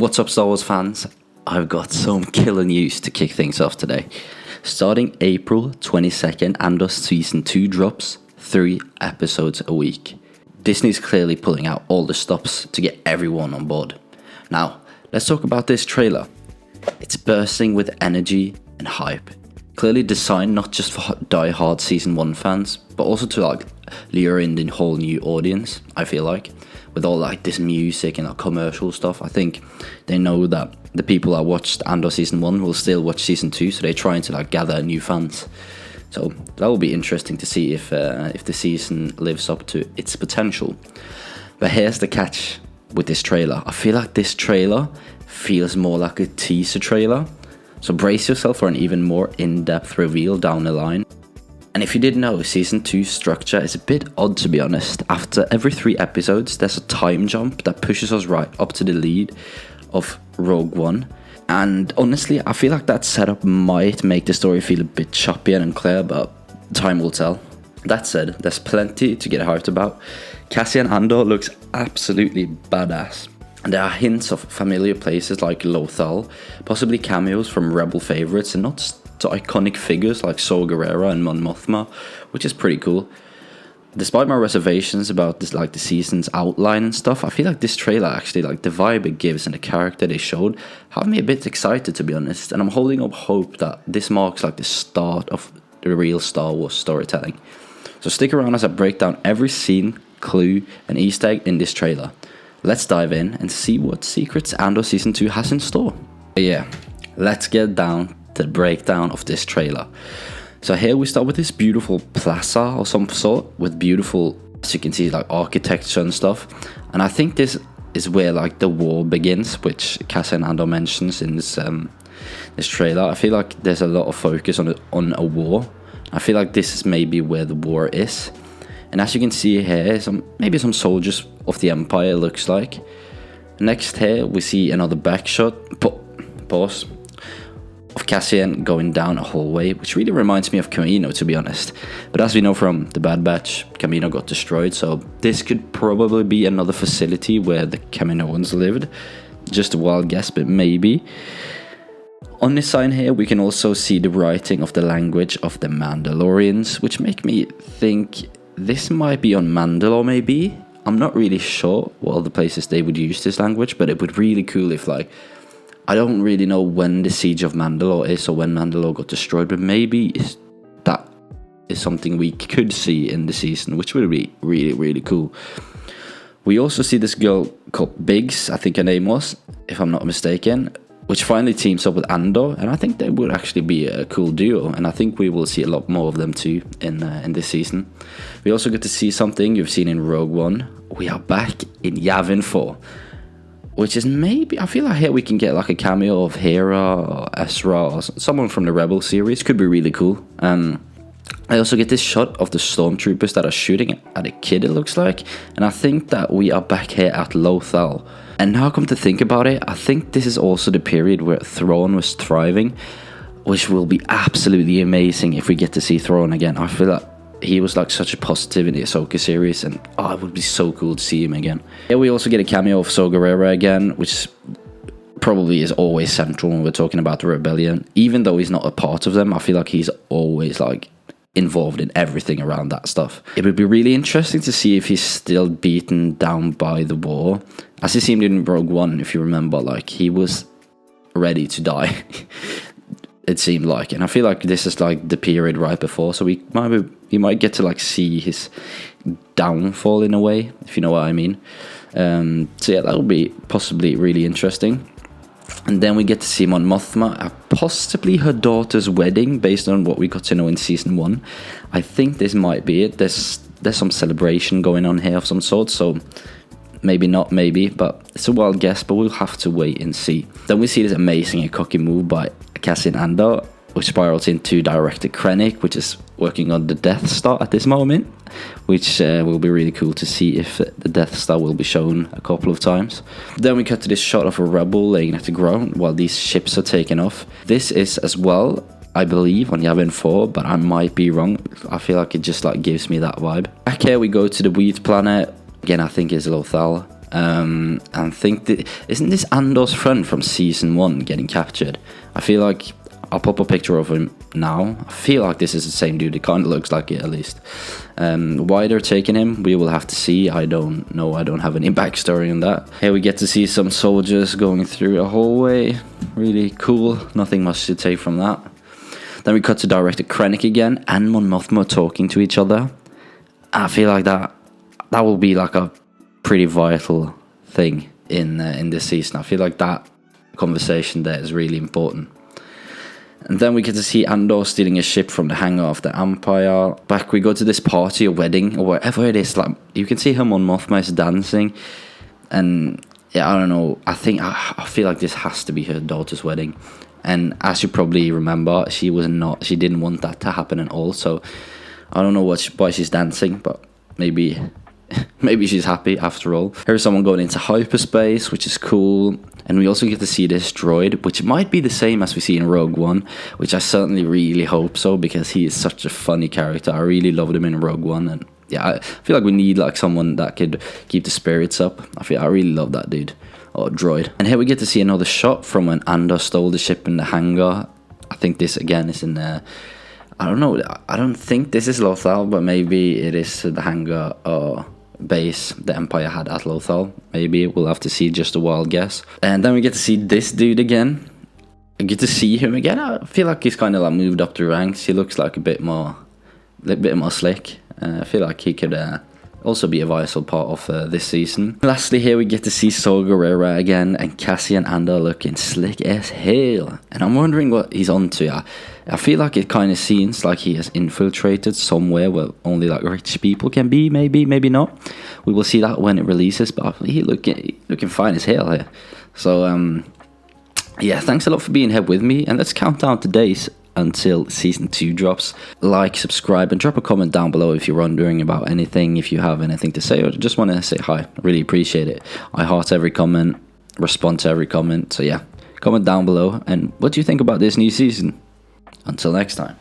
What's up, Star Wars fans? I've got some killer news to kick things off today. Starting April 22nd, Andor Season 2 drops 3 episodes a week. Disney's clearly pulling out all the stops to get everyone on board. Now, let's talk about this trailer. It's bursting with energy and hype. Clearly designed not just for die-hard Season 1 fans, but also to lure in the whole new audience, I feel like. With all this music and commercial stuff, I think they know that the people that watched Andor Season 1 will still watch Season 2, so they're trying to gather new fans. So that will be interesting to see if the season lives up to its potential. But here's the catch with this trailer. I feel like this trailer feels more like a teaser trailer. So brace yourself for an even more in-depth reveal down the line. And if you didn't know, Season 2's structure is a bit odd, to be honest. After every 3 episodes, there's a time jump that pushes us right up to the lead of Rogue One. And honestly, I feel like that setup might make the story feel a bit choppy and unclear, but time will tell. That said, there's plenty to get hyped about. Cassian Andor looks absolutely badass. And there are hints of familiar places like Lothal, possibly cameos from Rebel favorites, and not to iconic figures like Saw Gerrera and Mon Mothma, which is pretty cool. Despite my reservations about this, the season's outline and stuff, I feel like this trailer actually, the vibe it gives and the character they showed, have me a bit excited, to be honest. And I'm holding up hope that this marks the start of the real Star Wars storytelling. So stick around as I break down every scene, clue, and Easter egg in this trailer. Let's dive in and see what secrets Andor Season 2 has in store. But yeah, let's get down to the breakdown of this trailer. So here we start with this beautiful plaza or some sort with beautiful, as you can see, architecture and stuff. And I think this is where the war begins, which Cassian Andor mentions in this trailer. I feel like there's a lot of focus on a war. I feel like this is maybe where the war is. And as you can see here, maybe some soldiers of the Empire, looks like. Next here we see another back shot, pause, of Cassian going down a hallway, which really reminds me of Kamino, to be honest. But as we know from the Bad Batch, Kamino got destroyed, so this could probably be another facility where the Kaminoans lived. Just a wild guess, but maybe. On this sign here, we can also see the writing of the language of the Mandalorians, which make me think this might be on Mandalore, maybe. I'm not really sure what other places they would use this language, but it would be really cool if I don't really know when the Siege of Mandalore is or when Mandalore got destroyed, but maybe that is something we could see in the season, which would be really, really cool. We also see this girl called Biggs, I think her name was, if I'm not mistaken, which finally teams up with Andor, and I think they would actually be a cool duo, and I think we will see a lot more of them too in this season. We also get to see something you've seen in Rogue One. We are back in Yavin 4. Which is maybe, I feel like here we can get a cameo of Hera or Ezra or someone from the Rebel series. Could be really cool. I also get this shot of the stormtroopers that are shooting at a kid, it looks like. And I think that we are back here at Lothal. And now come to think about it, I think this is also the period where Thrawn was thriving, which will be absolutely amazing if we get to see Thrawn again. I feel like he was such a positive in the Ahsoka series, and it would be so cool to see him again. Here we also get a cameo of Saw Gerrera again, which probably is always central when we're talking about the rebellion. Even though he's not a part of them, I feel like he's always involved in everything around that stuff. It would be really interesting to see if he's still beaten down by the war, as he seemed in Rogue One, if you remember. He was ready to die. It seemed like, and I feel like this is the period right before, so we might get to see his downfall in a way, if you know what I mean. So yeah, that would be possibly really interesting. And then we get to see Mon Mothma, possibly her daughter's wedding, based on what we got to know in Season 1. I think this might be it. There's some celebration going on here of some sort, so maybe not, maybe, but it's a wild guess, but we'll have to wait and see. Then we see this amazing and cocky move by Cassian Andor, which spirals into Director Krennic, which is working on the Death Star at this moment, which will be really cool to see if the Death Star will be shown a couple of times. Then we cut to this shot of a rebel laying at the ground while these ships are taking off. This is as well, I believe, on Yavin 4, but I might be wrong. I feel like it just gives me that vibe. Back here we go to the Wheat Planet. Again, I think it's Lothal. And think that isn't this Andor's friend from season 1 getting captured? I feel like I'll pop a picture of him now. I feel like this is the same dude. It kind of looks like it, at least. Why they're taking him, we will have to see. I don't know. I don't have any backstory on that. Here we get to see some soldiers going through a hallway. Really cool. Nothing much to take from that. Then we cut to Director Krennic again and Mon Mothma talking to each other. I feel like that will be like a pretty vital thing in this season. I feel like that conversation there is really important. And then we get to see Andor stealing a ship from the hangar of the Empire. Back we go to this party or wedding or wherever it is. Like you can see her Mon Mothma is dancing, and yeah, I don't know. I feel like this has to be her daughter's wedding. And as you probably remember, she didn't want that to happen at all. So I don't know why she's dancing, but maybe she's happy after all. Here's someone going into hyperspace, which is cool. And we also get to see this droid, which might be the same as we see in Rogue One, which I certainly really hope so, because he is such a funny character. I really loved him in Rogue One, and yeah, I feel like we need like someone that could keep the spirits up. I really love that dude, or droid. And here we get to see another shot from when Andor stole the ship in the hangar. I think this again is in I don't know. I don't think this is Lothal, but maybe it is the hangar or base the Empire had at Lothal. Maybe we'll have to see, just a wild guess. And then we get to see this dude again. I get to see him again. I feel like he's kind of like moved up the ranks. He looks like a bit more slick. I feel like he could also be a vital part of this season. Lastly, here we get to see Saw Gerrera again and Cassian Andor looking slick as hell. And I'm wondering what he's on to. I feel like it kind of seems like he has infiltrated somewhere where only like rich people can be. Maybe not. We will see that when it releases. But he looking fine as hell here. So yeah, thanks a lot for being here with me. And let's count down the days until season 2 drops. Like, subscribe, and drop a comment down below if you're wondering about anything, if you have anything to say, or just want to say hi. I really appreciate it. I heart every comment, respond to every comment. So yeah, comment down below, and what do you think about this new season? Until next time.